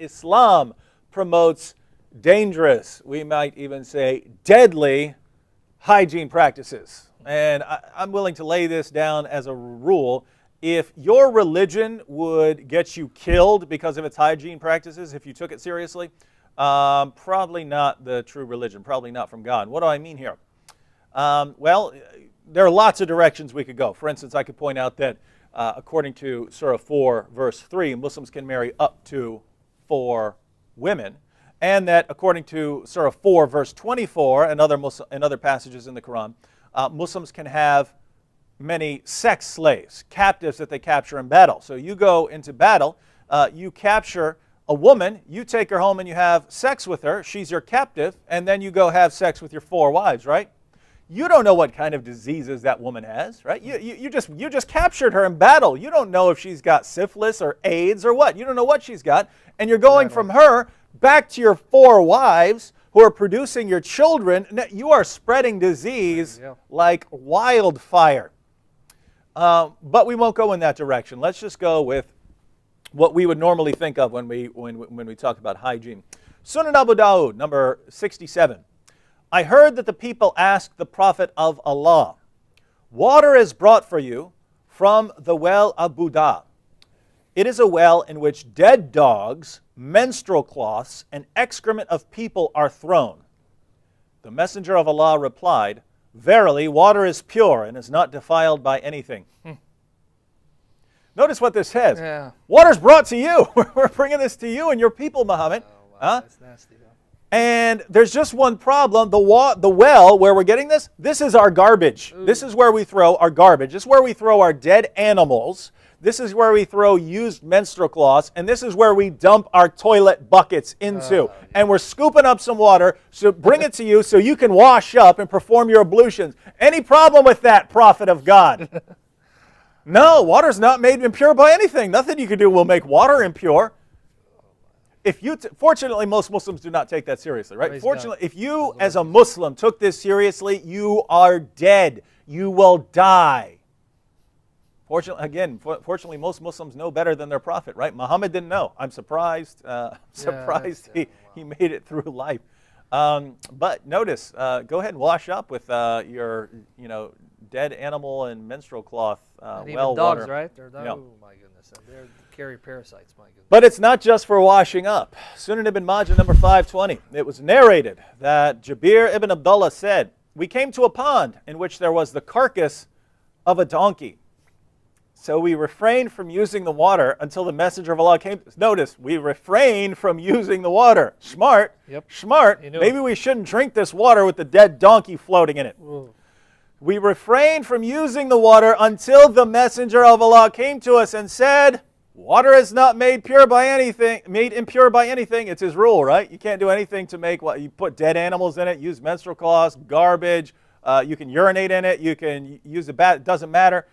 Islam promotes dangerous, we might even say deadly, hygiene practices. And I'm willing to lay this down as a rule. If your religion would get you killed because of its hygiene practices, if you took it seriously, probably not the true religion, probably not from God. What do I mean here? Well, there are lots of directions we could go. For instance, I could point out that according to Surah 4, verse 3, Muslims can marry up to 4 women. And that according to Surah 4, verse 24, and other passages in the Quran, Muslims can have many sex slaves, captives that they capture in battle. So you go into battle, you capture a woman, you take her home and you have sex with her, she's your captive, and then you go have sex with your 4 wives, right? You don't know what kind of diseases that woman has, right? You just captured her in battle. You don't know if she's got syphilis or AIDS or what. You don't know what she's got. And you're going from her back to your 4 wives who are producing your children. You are spreading disease like wildfire. But we won't go in that direction. Let's just go with what we would normally think of when we talk about hygiene. Sunan Abu Dawud, number 67. I heard that the people asked the Prophet of Allah, water is brought for you from the well of Buddha. It is a well in which dead dogs, menstrual cloths, and excrement of people are thrown. The Messenger of Allah replied, verily, water is pure and is not defiled by anything. Notice what this says. Yeah. Water's brought to you. We're bringing this to you and your people, Muhammad. Oh, wow, that's nasty. And there's just one problem. The well where we're getting this is our garbage. Ooh. This is where we throw our garbage. This is where we throw our dead animals. This is where we throw used menstrual cloths. And this is where we dump our toilet buckets into. Yeah. And we're scooping up some water, so bring it to you so you can wash up and perform your ablutions. Any problem with that, Prophet of God? No, water's not made impure by anything. Nothing you can do will make water impure. Fortunately, most Muslims do not take that seriously, right? Praise Fortunately, God. If you as a Muslim took this seriously, you are dead. You will die. Fortunately, most Muslims know better than their prophet, right? Muhammad didn't know. I'm surprised. He made it through life. But notice, go ahead and wash up with your, dead animal and menstrual cloth and well even dogs, water. Right? Oh my goodness, they carry parasites. My goodness. But it's not just for washing up. Sunan ibn Majah, number 520. It was narrated that Jabir ibn Abdullah said, we came to a pond in which there was the carcass of a donkey. So we refrained from using the water until the Messenger of Allah came. Notice, we refrained from using the water. Smart. Yep. Smart. Maybe we shouldn't drink this water with the dead donkey floating in it. Ooh. We refrained from using the water until the Messenger of Allah came to us and said, water is not made impure by anything. It's his rule, right? You can't do anything to make what you put dead animals in it, use menstrual cloths, garbage. You can urinate in it. You can use a bath. It doesn't matter.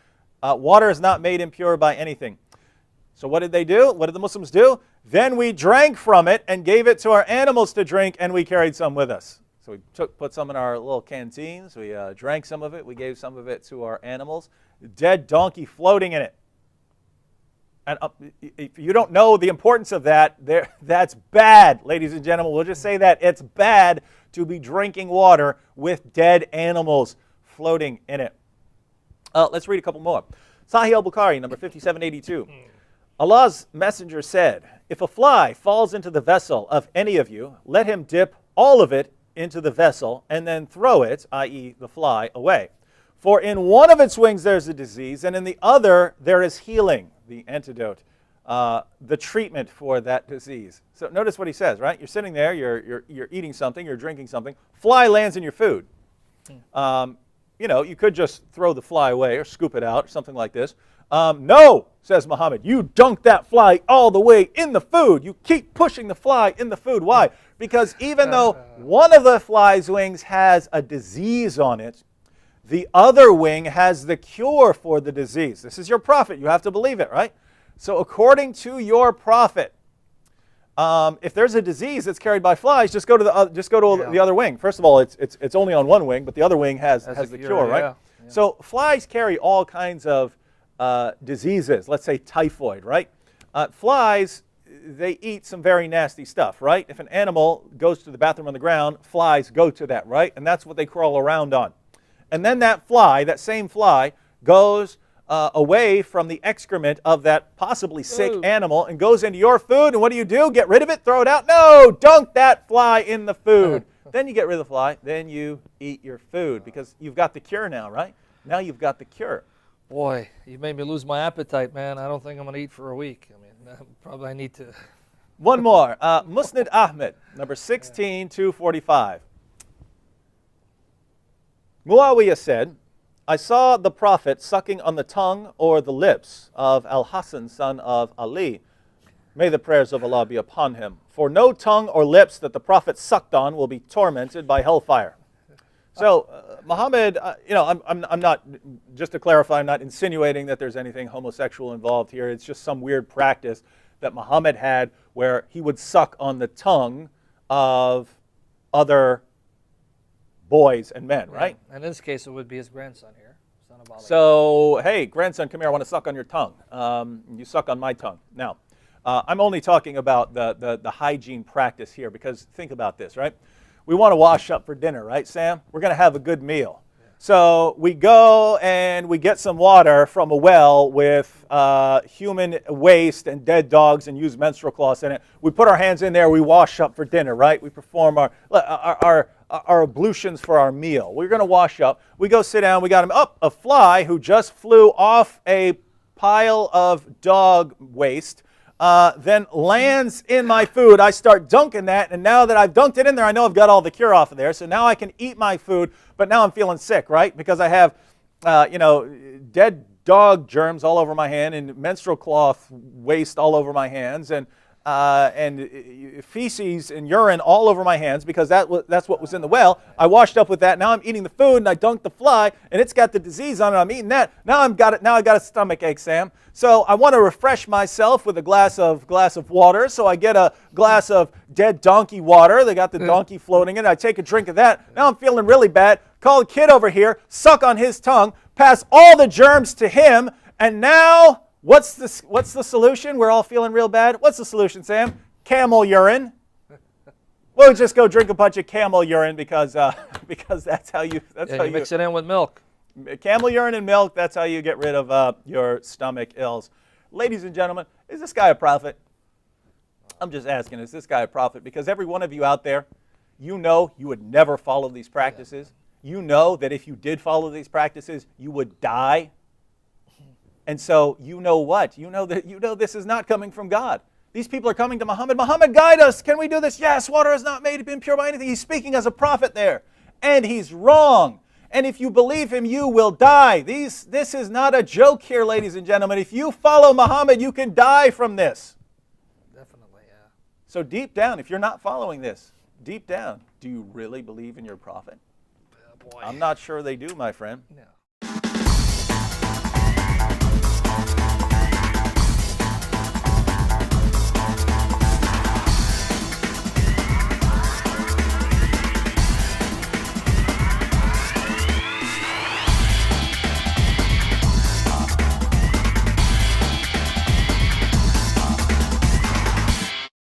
Water is not made impure by anything. So what did they do? What did the Muslims do? Then we drank from it and gave it to our animals to drink, and we carried some with us. So we put some in our little canteens. We drank some of it. We gave some of it to our animals. Dead donkey floating in it. And if you don't know the importance of that, that's bad, ladies and gentlemen. We'll just say that. It's bad to be drinking water with dead animals floating in it. Let's read a couple more. Sahih al-Bukhari, number 5782. Allah's messenger said, if a fly falls into the vessel of any of you, let him dip all of it into the vessel and then throw it, i.e. the fly, away. For in one of its wings there's a disease, and in the other there is healing, the antidote, the treatment for that disease. So notice what he says, right? You're sitting there, you're eating something, you're drinking something, fly lands in your food. You could just throw the fly away or scoop it out or something like this. No, says Muhammad, you dunk that fly all the way in the food. You keep pushing the fly in the food. Why? Because even though one of the fly's wings has a disease on it, the other wing has the cure for the disease. This is your prophet. You have to believe it, right? So according to your prophet, if there's a disease that's carried by flies, just go to the other wing. First of all, it's only on one wing, but the other wing has the cure, right? Yeah. So flies carry all kinds of diseases. Let's say typhoid, right? Flies, they eat some very nasty stuff, right? If an animal goes to the bathroom on the ground, flies go to that, right? And that's what they crawl around on. And then that fly, that same fly, goes away from the excrement of that possibly sick animal and goes into your food. And what do? Get rid of it? Throw it out? No! Dunk that fly in the food. Then you get rid of the fly. Then you eat your food because you've got the cure now, right? Now you've got the cure. Boy, you made me lose my appetite, man. I don't think I'm going to eat for a week. I mean, probably I need to. One more. Musnad Ahmed, number 16245. Muawiyah said, I saw the Prophet sucking on the tongue or the lips of Al-Hassan, son of Ali. May the prayers of Allah be upon him. For no tongue or lips that the Prophet sucked on will be tormented by hellfire. So, Muhammad, I'm not, just to clarify, I'm not insinuating that there's anything homosexual involved here. It's just some weird practice that Muhammad had where he would suck on the tongue of other boys and men, right? And in this case, it would be his grandson here, son of Ali. So, hey, grandson, come here. I want to suck on your tongue. You suck on my tongue. Now, I'm only talking about the hygiene practice here because think about this, right? We want to wash up for dinner, right, Sam? We're going to have a good meal. Yeah. So we go and we get some water from a well with human waste and dead dogs and use menstrual cloths in it. We put our hands in there. We wash up for dinner, right? We perform our ablutions for our meal. We're going to wash up. We go sit down. We got him up. A fly who just flew off a pile of dog waste then lands in my food. I start dunking that, and now that I've dunked it in there, I know I've got all the cure off of there. So now I can eat my food, but now I'm feeling sick, right? Because I have, dead dog germs all over my hand and menstrual cloth waste all over my hands and feces and urine all over my hands because that's what was in the well. I washed up with that. Now I'm eating the food and I dunked the fly and it's got the disease on it. I'm eating that. Now I've got a stomach ache, Sam. So I want to refresh myself with a glass of water. So I get a glass of dead donkey water. They got the donkey floating in it. I take a drink of that. Now I'm feeling really bad. Call a kid over here, suck on his tongue, pass all the germs to him, and now what's the solution? We're all feeling real bad. What's the solution, Sam? Camel urine. We'll just go drink a bunch of camel urine because that's how you mix it in with milk. Camel urine and milk. That's how you get rid of your stomach ills. Ladies and gentlemen, is this guy a prophet? I'm just asking, is this guy a prophet? Because every one of you out there, you know you would never follow these practices. You know that if you did follow these practices, you would die. And so you know what? You know this is not coming from God. These people are coming to Muhammad. Muhammad, guide us. Can we do this? Yes, water is not made impure by anything. He's speaking as a prophet there. And he's wrong. And if you believe him, you will die. This is not a joke here, ladies and gentlemen. If you follow Muhammad, you can die from this. Definitely, yeah. So deep down, if you're not following this, deep down, do you really believe in your prophet? Boy. I'm not sure they do, my friend. No.